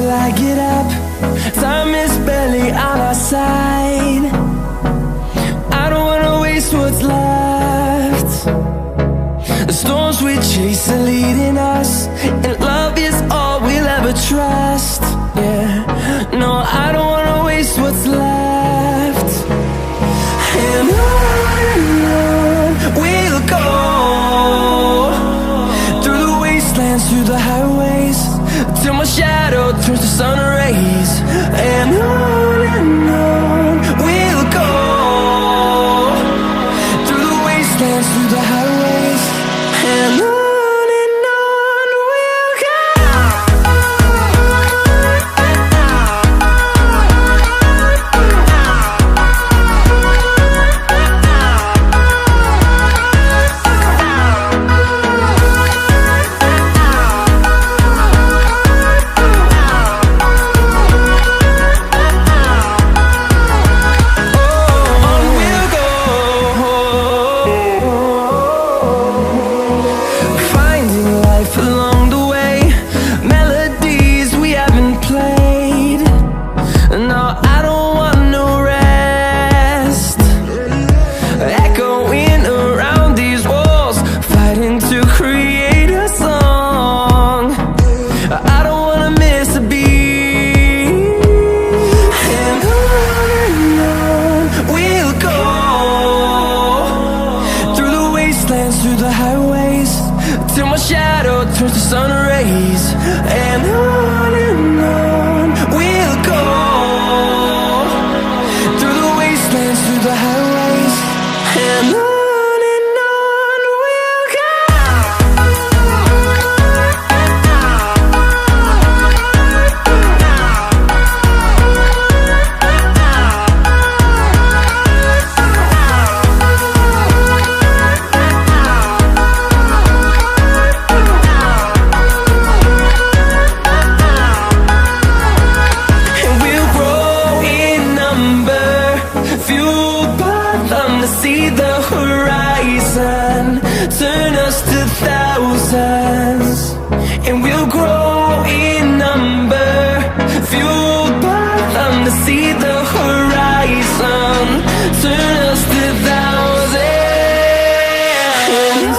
till I get up. Time is barely on our side. I don't wanna waste what's left. The storms we chase are leading us, and love is all we'll ever trust. Yeah, no, I don't wanna waste what's left. And on we'll go, through the wastelands, through the highways, till my shadow turns to sun rays. And on we'll go, through the wastelands, through the highways, and on we'll go. Through the highways, till my shadow turns to sun rays. And on we'll go, through the wastelands, through the highways, and on we'll go. See the horizon, turn us to thousands, and we'll grow in number, fueled by them. To see the horizon, turn us to thousands, and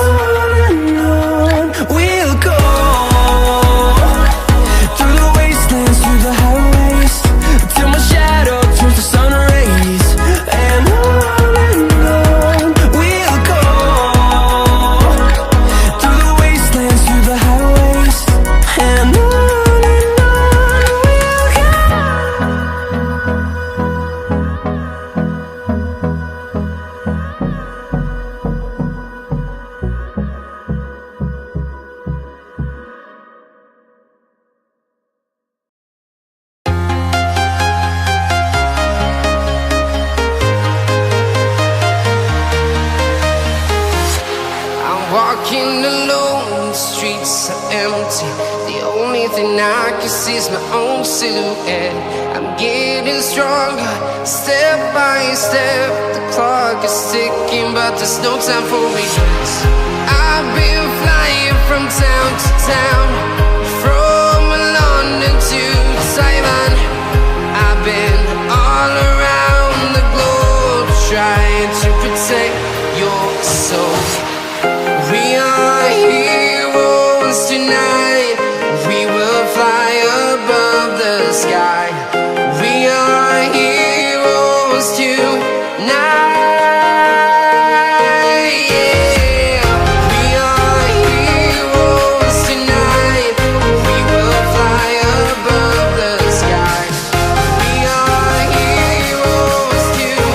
on we'll go, through the wastelands, through the highways, till my shadow turns to sun rays. And walking alone, the streets are empty. The only thing I can see is my own silhouette. I'm getting stronger, step by step. The clock is ticking, but there's no time for regrets. I've been flying from town to town, from London to Taiwan. I've been all around the globe, trying to protect your soul. We are heroes tonight. We will fly above the sky. We are heroes tonight. Yeah. We are heroes tonight. We will fly above the sky. We are heroes tonight.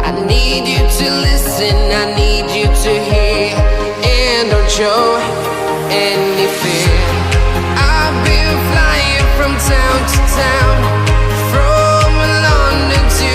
I need you to listen, I need you to hear, and don't show any fear. I've been flying from town to town, from London to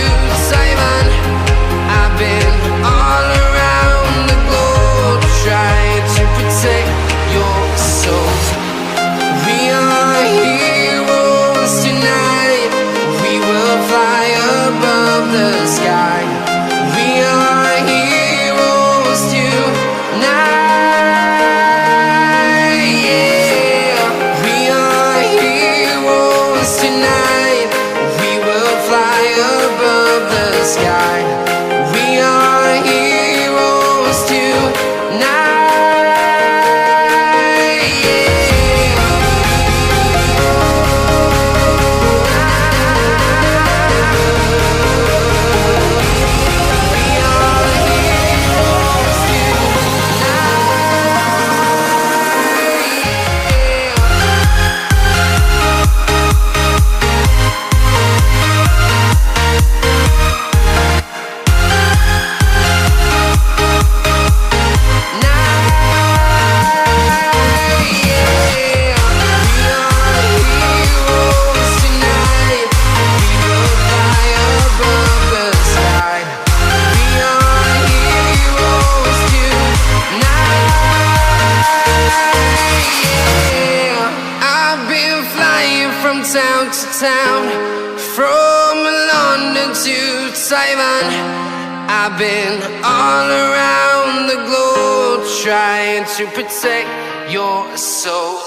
town, from London to Taiwan. I've been all around the globe trying to protect your soul.